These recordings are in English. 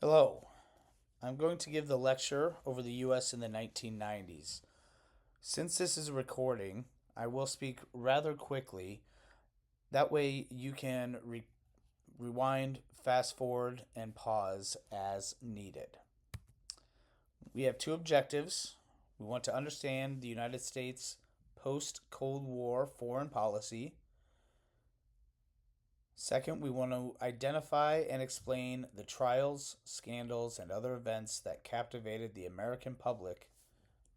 Hello. I'm going to give the lecture over the US in the 1990s. Since this is a recording, I will speak rather quickly. That way you can rewind, fast forward, and pause as needed. We have two objectives. We want to understand the United States post-Cold War foreign policy. Second, we want to identify and explain the trials, scandals, and other events that captivated the American public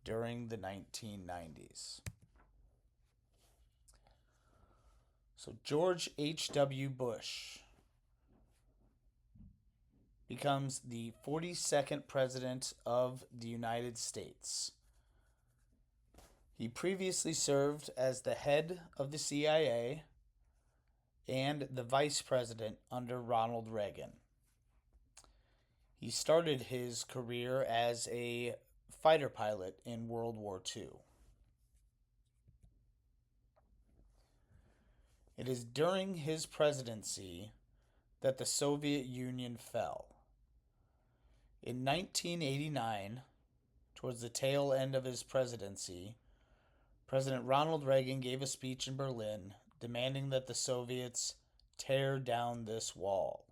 during the 1990s. So, George H.W. Bush becomes the 42nd President of the United States. He previously served as the head of the CIA and the Vice President under Ronald Reagan. He started his career as a fighter pilot in World War II. It is during his presidency that the Soviet Union fell. In 1989, towards the tail end of his presidency, President Ronald Reagan gave a speech in Berlin demanding that the Soviets tear down this wall.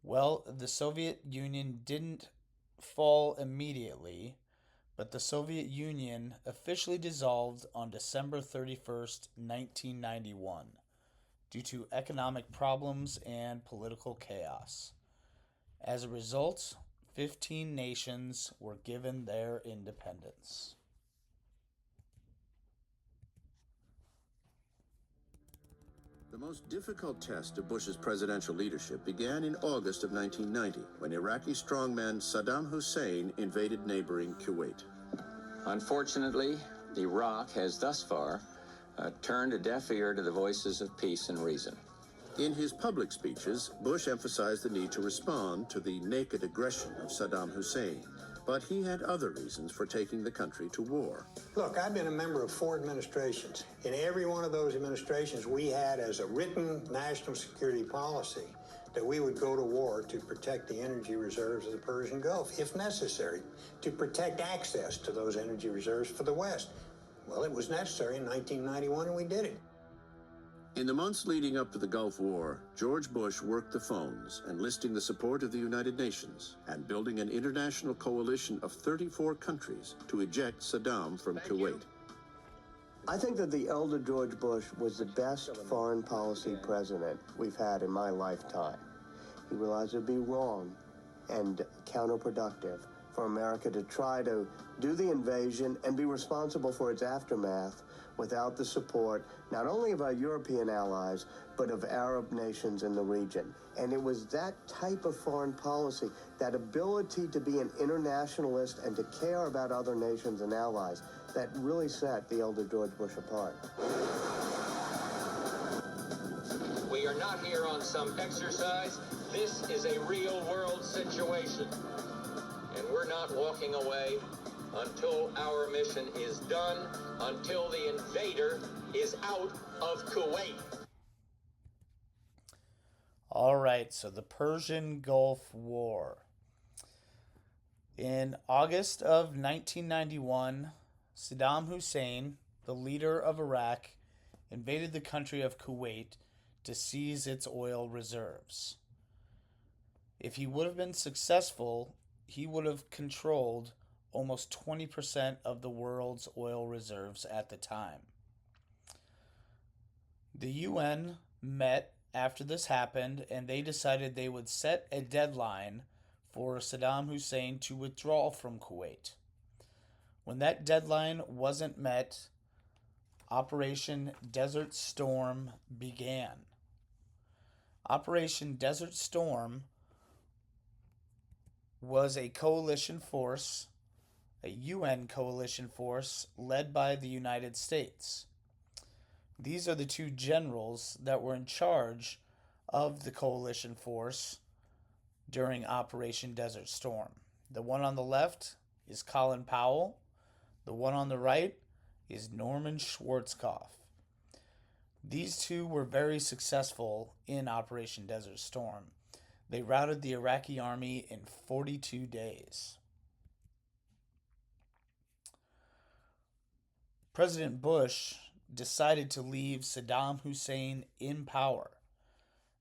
Well, the Soviet Union didn't fall immediately, but the Soviet Union officially dissolved on December 31st, 1991, due to economic problems and political chaos. As a result, 15 nations were given their independence. The most difficult test of Bush's presidential leadership began in August of 1990, when Iraqi strongman Saddam Hussein invaded neighboring Kuwait. Unfortunately, Iraq has thus far turned a deaf ear to the voices of peace and reason. In his public speeches, Bush emphasized the need to respond to the naked aggression of Saddam Hussein, but he had other reasons for taking the country to war. Look, I've been a member of 4 administrations. In every one of those administrations, we had as a written national security policy that we would go to war to protect the energy reserves of the Persian Gulf, if necessary, to protect access to those energy reserves for the West. Well, it was necessary in 1991, and we did it. In the months leading up to the Gulf War, George Bush worked the phones, enlisting the support of the United Nations and building an international coalition of 34 countries to eject Saddam from Kuwait. I think that the elder George Bush was the best foreign policy president we've had in my lifetime. He realized it would be wrong and counterproductive for America to try to do the invasion and be responsible for its aftermath without the support not only of our European allies, but of Arab nations in the region. And it was that type of foreign policy, that ability to be an internationalist and to care about other nations and allies, that really set the elder George Bush apart. We are not here on some exercise. This is a real-world situation. And we're not walking away until our mission is done, until the invader is out of Kuwait. All right, so the Persian Gulf War. In August of 1991, Saddam Hussein, the leader of Iraq, invaded the country of Kuwait to seize its oil reserves. If he would have been successful, he would have controlled almost 20% of the world's oil reserves at the time. The UN met after this happened, and they decided they would set a deadline for Saddam Hussein to withdraw from Kuwait. When that deadline wasn't met, Operation Desert Storm began. Operation Desert Storm was a coalition force, a UN coalition force led by the United States. These are the two generals that were in charge of the coalition force during Operation Desert Storm. The one on the left is Colin Powell. The one on the right is Norman Schwarzkopf. These two were very successful in Operation Desert Storm. They routed the Iraqi army in 42 days. President Bush decided to leave Saddam Hussein in power.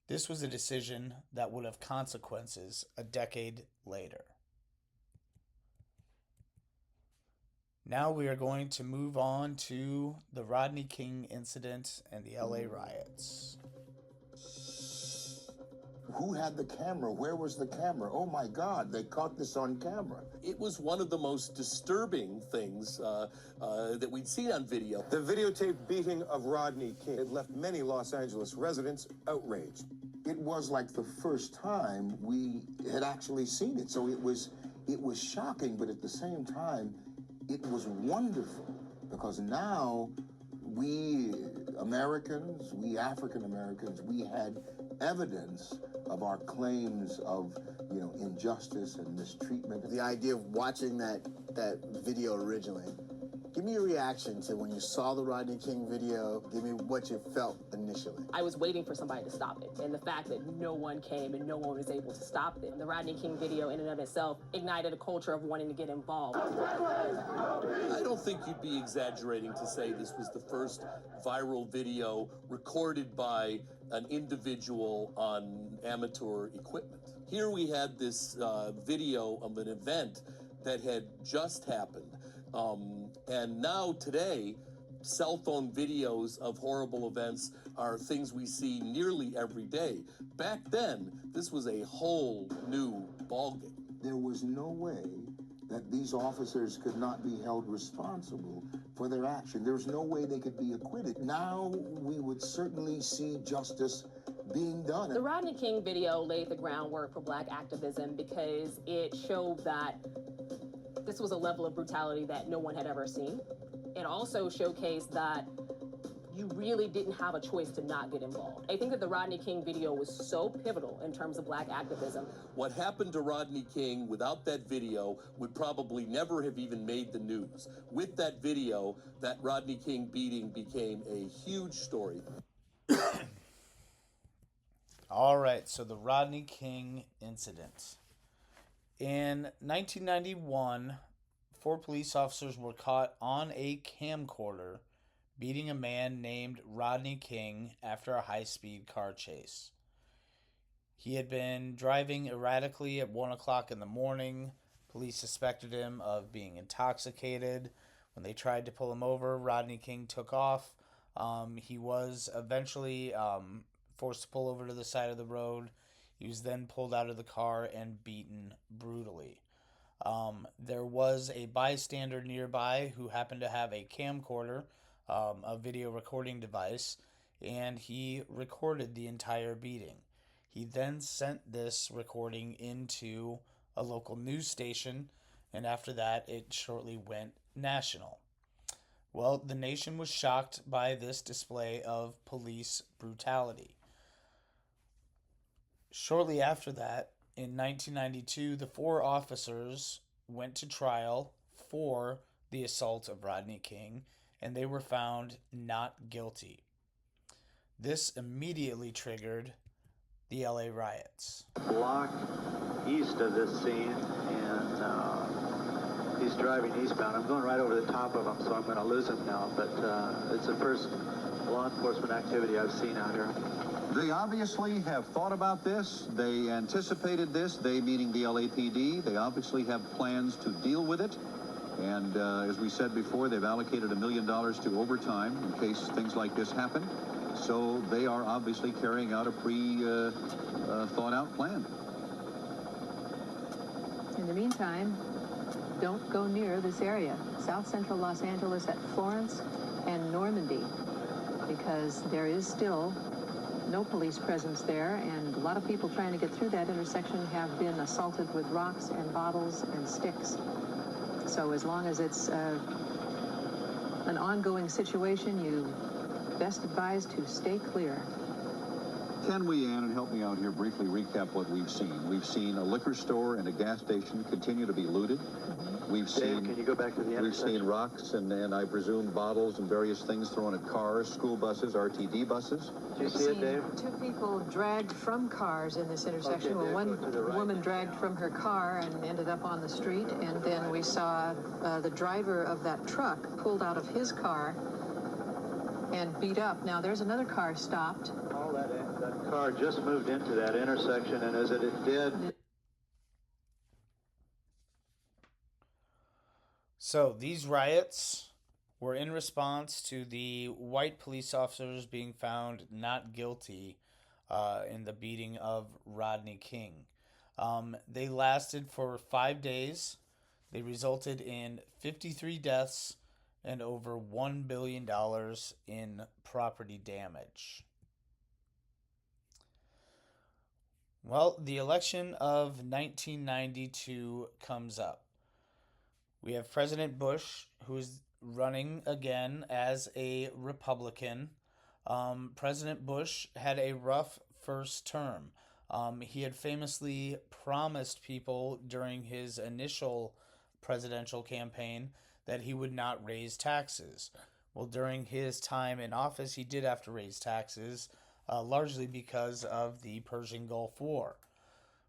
This was a decision that would have consequences a decade later. Now we are going to move on to the Rodney King incident and the LA riots. Who had the camera? Where was the camera? Oh my God, they caught this on camera. It was one of the most disturbing things that we'd seen on video. The videotaped beating of Rodney King had left many Los Angeles residents outraged. It was like the first time we had actually seen it. So it was shocking, but at the same time, it was wonderful because now we Americans, we African Americans, we had evidence of our claims of, injustice and mistreatment. The idea of watching that video originally, give me your reaction to when you saw the Rodney King video. Give me what you felt initially. I was waiting for somebody to stop it, and the fact that no one came and no one was able to stop it. The Rodney King video in and of itself ignited a culture of wanting to get involved. I don't think you'd be exaggerating to say this was the first viral video recorded by an individual on amateur equipment. Here we had this video of an event that had just happened. And now today, cell phone videos of horrible events are things we see nearly every day. Back then, this was a whole new ballgame. There was no way that these officers could not be held responsible for their action. There's no way they could be acquitted. Now we would certainly see justice being done. The Rodney King video laid the groundwork for Black activism because it showed that this was a level of brutality that no one had ever seen. It also showcased that you really didn't have a choice to not get involved. I think that the Rodney King video was so pivotal in terms of Black activism. What happened to Rodney King without that video would probably never have even made the news. With that video, that Rodney King beating became a huge story. All right, so the Rodney King incident. In 1991, 4 police officers were caught on a camcorder beating a man named Rodney King after a high-speed car chase. He had been driving erratically at 1 o'clock in the morning. Police suspected him of being intoxicated. When they tried to pull him over, Rodney King took off. He was eventually forced to pull over to the side of the road. He was then pulled out of the car and beaten brutally. There was a bystander nearby who happened to have a camcorder, a video recording device, and he recorded the entire beating. He then sent this recording into a local news station, and after that, it shortly went national. Well, the nation was shocked by this display of police brutality. Shortly after that, in 1992, the 4 officers went to trial for the assault of Rodney King, and they were found not guilty. This immediately triggered the LA riots. Block east of this scene, and he's driving eastbound. I'm going right over the top of him, so I'm going to lose him now, but it's the first law enforcement activity I've seen out here. They obviously have thought about this. They anticipated this, they meaning the LAPD. They obviously have plans to deal with it. And as we said before, they've allocated $1 million to overtime in case things like this happen. So they are obviously carrying out a pre-thought-out plan. In the meantime, don't go near this area, South Central Los Angeles at Florence and Normandy, because there is still no police presence there, and a lot of people trying to get through that intersection have been assaulted with rocks and bottles and sticks. So as long as it's an ongoing situation, you best advised to stay clear. Can we, Ann, and help me out here, briefly recap what we've seen? We've seen a liquor store and a gas station continue to be looted. We've Dave, seen, can you go back to the we've seen rocks and I presume bottles and various things thrown at cars, school buses, RTD buses. Did you see it, Dave? Two people dragged from cars in this intersection. Okay, well, Dave, one go to the right. woman dragged from her car and ended up on the street, and then we saw the driver of that truck pulled out of his car and beat up. Now, there's another car stopped. All that car just moved into that intersection, and as it did... So these riots were in response to the white police officers being found not guilty in the beating of Rodney King. They lasted for 5 days. They resulted in 53 deaths and over $1 billion in property damage. Well, the election of 1992 comes up. We have President Bush, who's running again as a Republican. President Bush had a rough first term. He had famously promised people during his initial presidential campaign that he would not raise taxes. Well, during his time in office, he did have to raise taxes, largely because of the Persian Gulf War.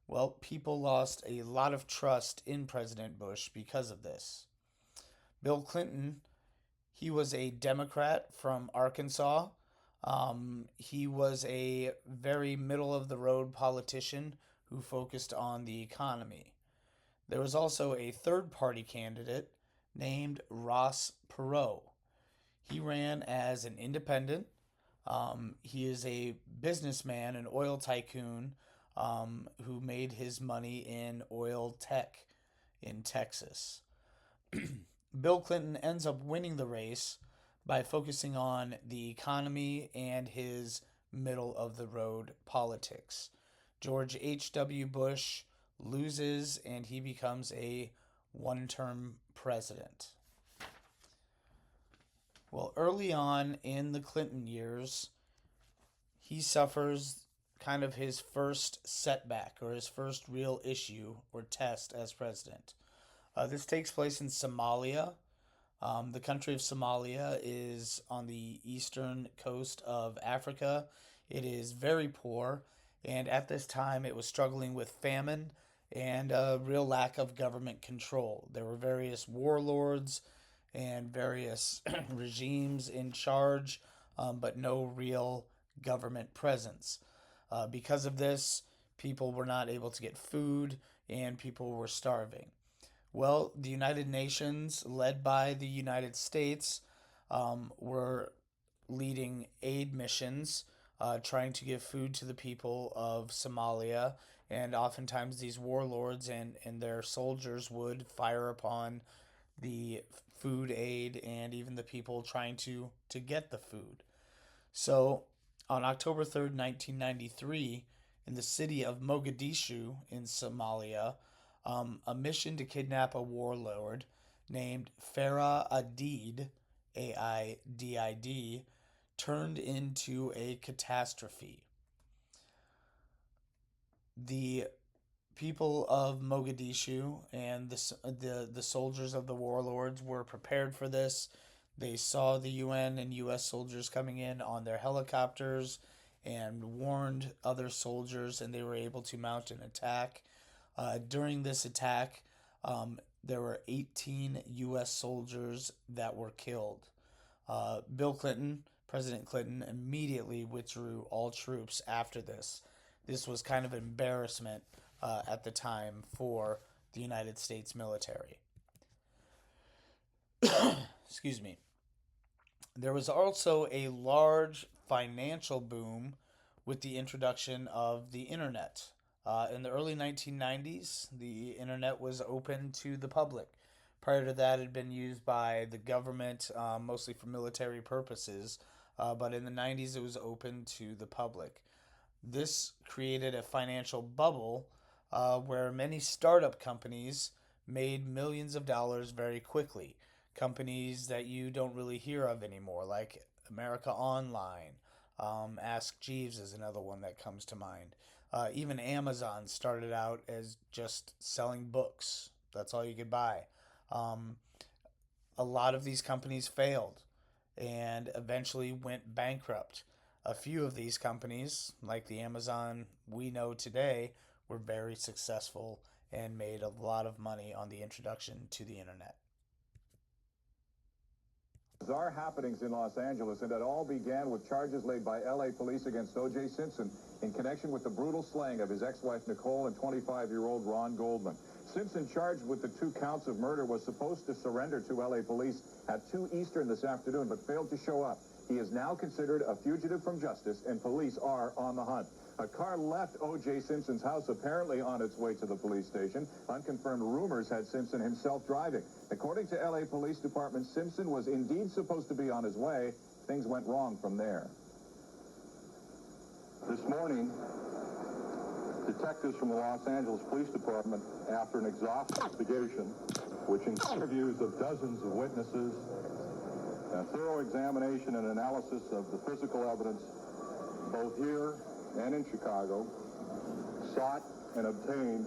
Well, people lost a lot of trust in President Bush because of this. Bill Clinton, he was a Democrat from Arkansas. He was a very middle-of-the-road politician who focused on the economy. There was also a third-party candidate named Ross Perot. He ran as an independent. He is a businessman, an oil tycoon, who made his money in oil tech in Texas. Bill Clinton ends up winning the race by focusing on the economy and his middle-of-the-road politics. George H.W. Bush loses and he becomes a one-term president. Well, early on in the Clinton years, he suffers kind of his first setback or his first real issue or test as president. This takes place in Somalia. The country of Somalia is on the eastern coast of Africa. It is very poor, and at this time it was struggling with famine and a real lack of government control. There were various warlords and various regimes in charge, but no real government presence. Because of this, people were not able to get food and people were starving. Well, the United Nations, led by the United States, were leading aid missions, trying to give food to the people of Somalia, and oftentimes these warlords and their soldiers would fire upon the food aid and even the people trying to get the food. So, on October 3rd, 1993, in the city of Mogadishu in Somalia, a mission to kidnap a warlord named Farah Aidid, A-I-D-I-D, turned into a catastrophe. The people of Mogadishu and the soldiers of the warlords were prepared for this. They saw the UN and US soldiers coming in on their helicopters and warned other soldiers, and they were able to mount an attack. During this attack, there were 18 U.S. soldiers that were killed. President Clinton, immediately withdrew all troops after this. This was kind of an embarrassment at the time for the United States military. Excuse me. There was also a large financial boom with the introduction of the internet. In the early 1990s, the internet was open to the public. Prior to that, it had been used by the government, mostly for military purposes, but in the 90s, it was open to the public. This created a financial bubble where many startup companies made millions of dollars very quickly. Companies that you don't really hear of anymore, like America Online, Ask Jeeves is another one that comes to mind. Even Amazon started out as just selling books. That's all you could buy. Um, a lot of these companies failed and eventually went bankrupt. A few of these companies, like the Amazon we know today, were very successful and made a lot of money on the introduction to the internet. Bizarre happenings in Los Angeles, and it all began with charges laid by L.A. police against O.J. Simpson in connection with the brutal slaying of his ex-wife Nicole and 25-year-old Ron Goldman. Simpson, charged with the 2 counts of murder, was supposed to surrender to L.A. police at 2 Eastern this afternoon, but failed to show up. He is now considered a fugitive from justice, and police are on the hunt. A car left O.J. Simpson's house, apparently on its way to the police station. Unconfirmed rumors had Simpson himself driving. According to L.A. Police Department, Simpson was indeed supposed to be on his way. Things went wrong from there. This morning, detectives from the Los Angeles Police Department, after an exhaustive investigation, which includes interviews of dozens of witnesses, a thorough examination and analysis of the physical evidence, both here and in Chicago, sought and obtained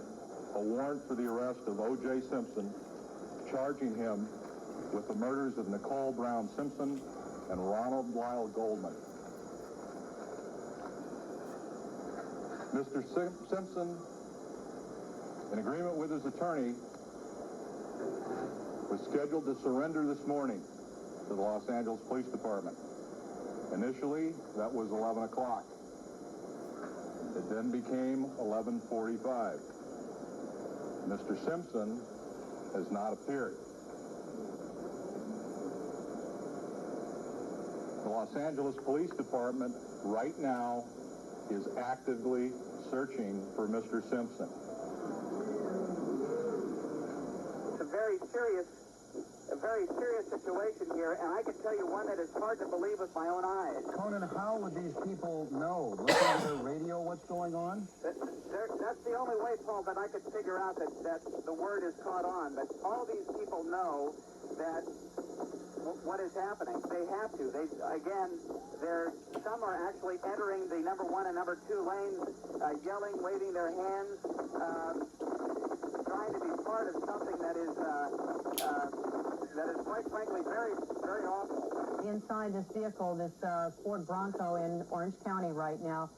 a warrant for the arrest of O.J. Simpson, charging him with the murders of Nicole Brown Simpson and Ronald Lyle Goldman. Mr. Simpson, in agreement with his attorney, was scheduled to surrender this morning to the Los Angeles Police Department. Initially, that was 11 o'clock. It then became 11:45. Mr. Simpson has not appeared. The Los Angeles Police Department right now is actively searching for Mr. Simpson. It's a very serious situation here, and I can tell you one that is hard to believe with my own eyes. Conan, how would these people know? Listen to their radio, what's going on? That's the only way, Paul, that I could figure out that the word is caught on. But all these people know that what is happening. They have to. Some are actually entering the number 1 and number 2 lanes, yelling, waving their hands, trying to be part of something that is quite frankly very, very awful. Inside this vehicle, this Ford Bronco in Orange County right now,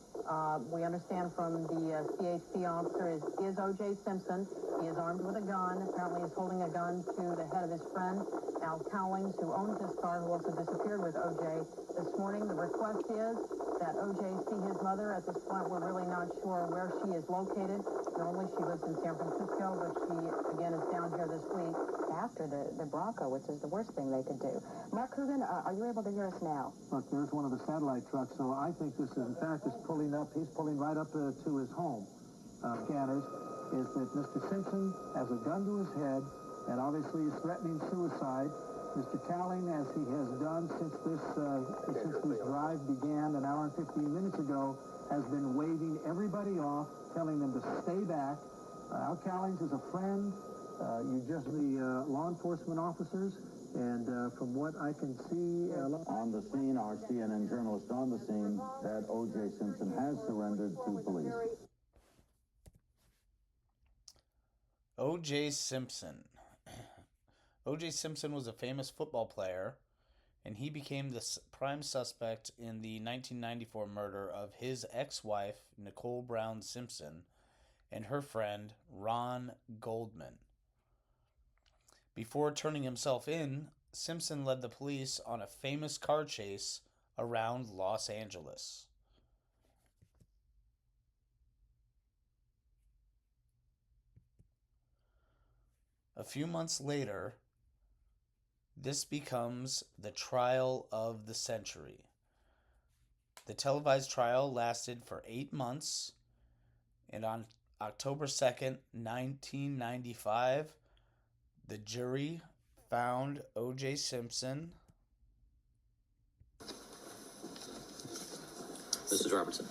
we understand from the CHP officer is O.J. Simpson. He is armed with a gun. Apparently he's holding a gun to the head of his friend, Al Cowlings, who owns this car, who also disappeared with O.J. this morning. The request is that O.J. see his mother. At this point, we're really not sure where she is located. Normally she lives in San Francisco, but she, again, is down here this week. After the Bronco, which is the worst thing they could do. Mark Coogan, are you able to hear us now? Look, there's one of the satellite trucks, so I think this is, in fact, is pulling up. He's pulling right up to his home. Scanners is that Mr. Simpson has a gun to his head and obviously is threatening suicide. Mr. Cowling, as he has done since this drive began an hour and 15 minutes ago, has been waving everybody off, telling them to stay back. Al Cowlings is a friend. The law enforcement officers, and from what I can see... on the scene, our CNN journalist on the scene, that O.J. Simpson has surrendered to police. O.J. Simpson. O.J. Simpson was a famous football player, and he became the prime suspect in the 1994 murder of his ex-wife, Nicole Brown Simpson, and her friend, Ron Goldman. Before turning himself in, Simpson led the police on a famous car chase around Los Angeles. A few months later, this becomes the trial of the century. The televised trial lasted for 8 months, and on October 2nd, 1995, the jury found O.J. Simpson. Mrs. Robertson.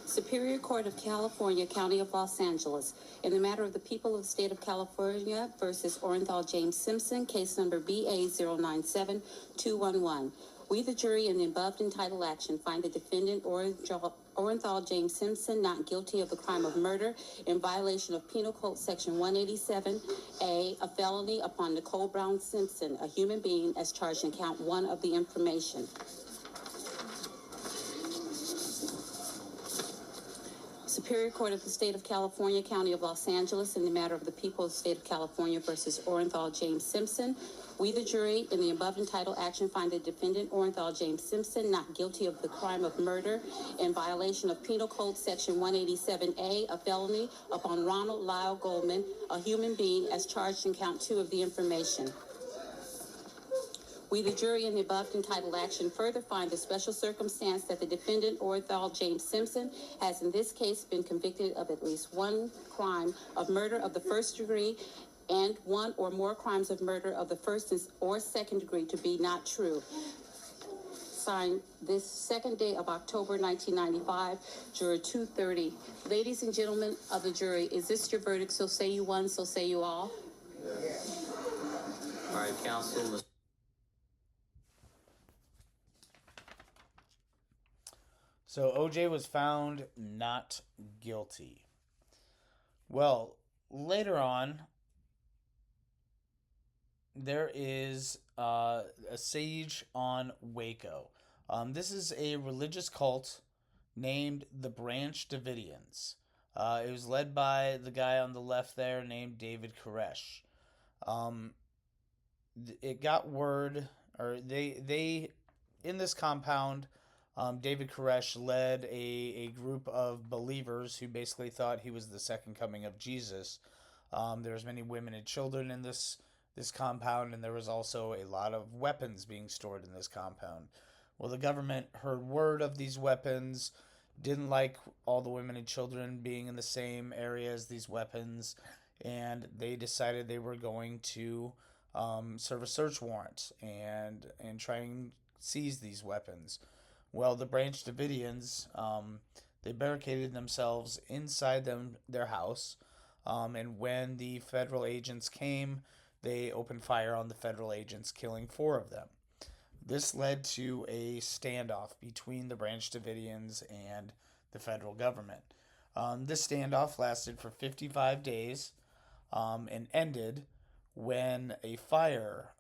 Superior Court of California, County of Los Angeles, in the matter of the people of the state of California versus Orenthal James Simpson, case number BA 097211. We, the jury, in the above entitled action, find the defendant Orenthal James Simpson not guilty of the crime of murder in violation of Penal Code Section 187A, a felony upon Nicole Brown Simpson, a human being, as charged in count 1 of the information. Superior Court of the State of California, County of Los Angeles, in the matter of the people of the State of California versus Orenthal James Simpson. We, the jury, in the above entitled action, find the defendant, Orenthal James Simpson, not guilty of the crime of murder in violation of Penal Code Section 187A, a felony upon Ronald Lyle Goldman, a human being, as charged in count 2 of the information. We, the jury, in the above entitled action, further find the special circumstance that the defendant, Orenthal James Simpson, has in this case been convicted of at least one crime of murder of the first degree and one or more crimes of murder of the first or second degree to be not true. Signed this second day of October 1995, Juror 230. Ladies and gentlemen of the jury, is this your verdict? So say you one, so say you all. All right, counsel. So OJ was found not guilty. Well, later on, there is a siege on Waco. This is a religious cult named the Branch Davidians. It was led by the guy on the left there named David Koresh. It got word, or they in this compound, David Koresh led a group of believers who basically thought he was the second coming of Jesus. There was many women and children in this compound, and there was also a lot of weapons being stored in this compound. Well, the government heard word of these weapons, didn't like all the women and children being in the same area as these weapons, and they decided they were going to serve a search warrant and try and seize these weapons. Well, the Branch Davidians, they barricaded themselves inside their house, and when the federal agents came, they opened fire on the federal agents, killing 4 of them. This led to a standoff between the Branch Davidians and the federal government. This standoff lasted for 55 days and ended when a fire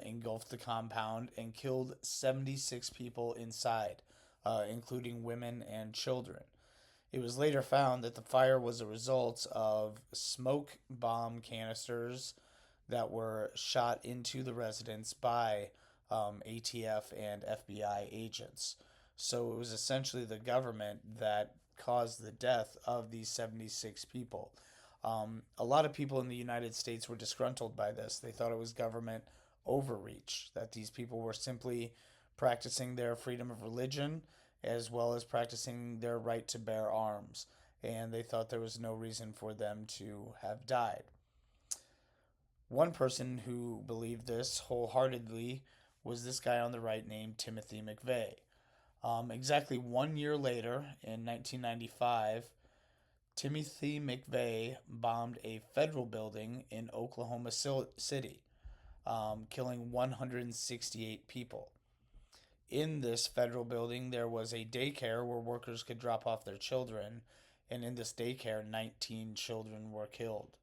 engulfed the compound and killed 76 people inside, including women and children. It was later found that the fire was a result of smoke bomb canisters that were shot into the residence by ATF and FBI agents. So it was essentially the government that caused the death of these 76 people. A lot of people in the United States were disgruntled by this. They thought it was government overreach, that these people were simply practicing their freedom of religion as well as practicing their right to bear arms, and they thought there was no reason for them to have died. One person who believed this wholeheartedly was this guy on the right named Timothy McVeigh. Exactly 1 year later, in 1995, Timothy McVeigh bombed a federal building in Oklahoma City, killing 168 people. In this federal building, there was a daycare where workers could drop off their children, and in this daycare, 19 children were killed.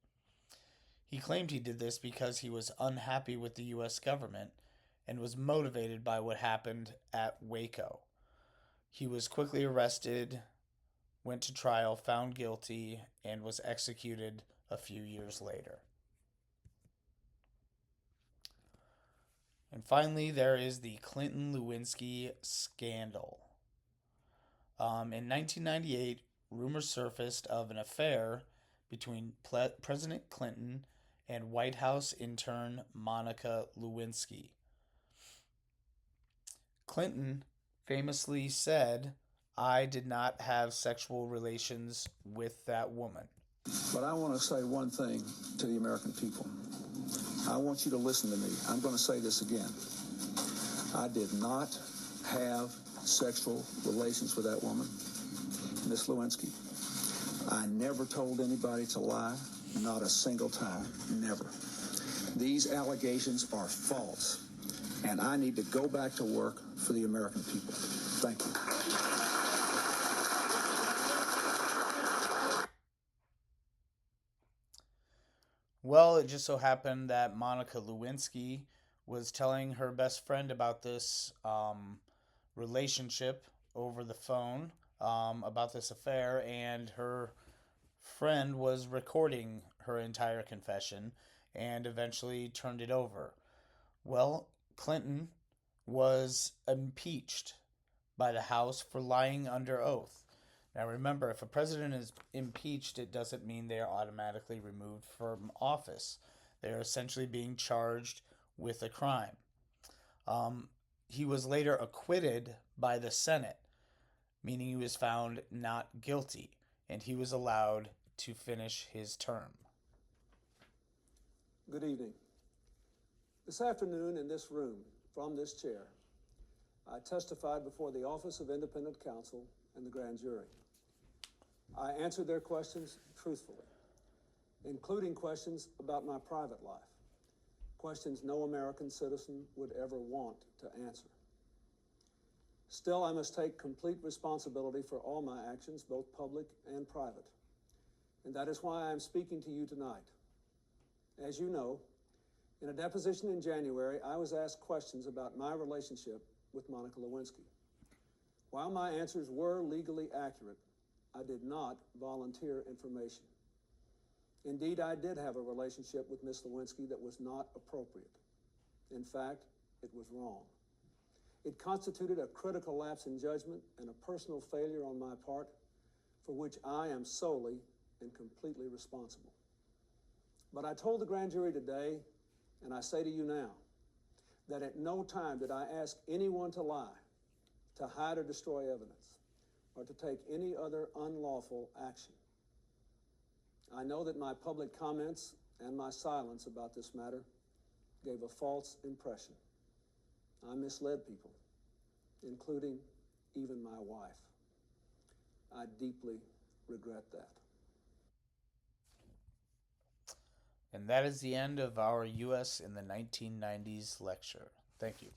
He claimed he did this because he was unhappy with the U.S. government and was motivated by what happened at Waco. He was quickly arrested, went to trial, found guilty, and was executed a few years later. And finally, there is the Clinton-Lewinsky scandal. In 1998, rumors surfaced of an affair between President Clinton and White House intern Monica Lewinsky. Clinton famously said, "I did not have sexual relations with that woman." But I want to say one thing to the American people. I want you to listen to me. I'm going to say this again. I did not have sexual relations with that woman, Miss Lewinsky. I never told anybody to lie, not a single time, never. These allegations are false. and I need to go back to work for the American people. Thank you. Well, it just so happened that Monica Lewinsky was telling her best friend about this relationship over the phone, about this affair, and her friend was recording her entire confession and eventually turned it over. Well, Clinton was impeached by the House for lying under oath. Now remember, if a president is impeached, it doesn't mean they are automatically removed from office. They are essentially being charged with a crime. He was later acquitted by the Senate, meaning he was found not guilty, and he was allowed to finish his term. Good evening. This afternoon in this room, from this chair, I testified before the Office of Independent Counsel and the grand jury. I answered their questions truthfully, including questions about my private life, questions no American citizen would ever want to answer. Still, I must take complete responsibility for all my actions, both public and private. And that is why I am speaking to you tonight. As you know, in a deposition in January, I was asked questions about my relationship with Monica Lewinsky. While my answers were legally accurate, I did not volunteer information. Indeed, I did have a relationship with Ms. Lewinsky that was not appropriate. In fact, it was wrong. It constituted a critical lapse in judgment and a personal failure on my part for which I am solely and completely responsible. But I told the grand jury today, and I say to you now, that at no time did I ask anyone to lie, to hide or destroy evidence, or to take any other unlawful action. I know that my public comments and my silence about this matter gave a false impression. I misled people, including even my wife. I deeply regret that. And that is the end of our U.S. in the 1990s lecture. Thank you.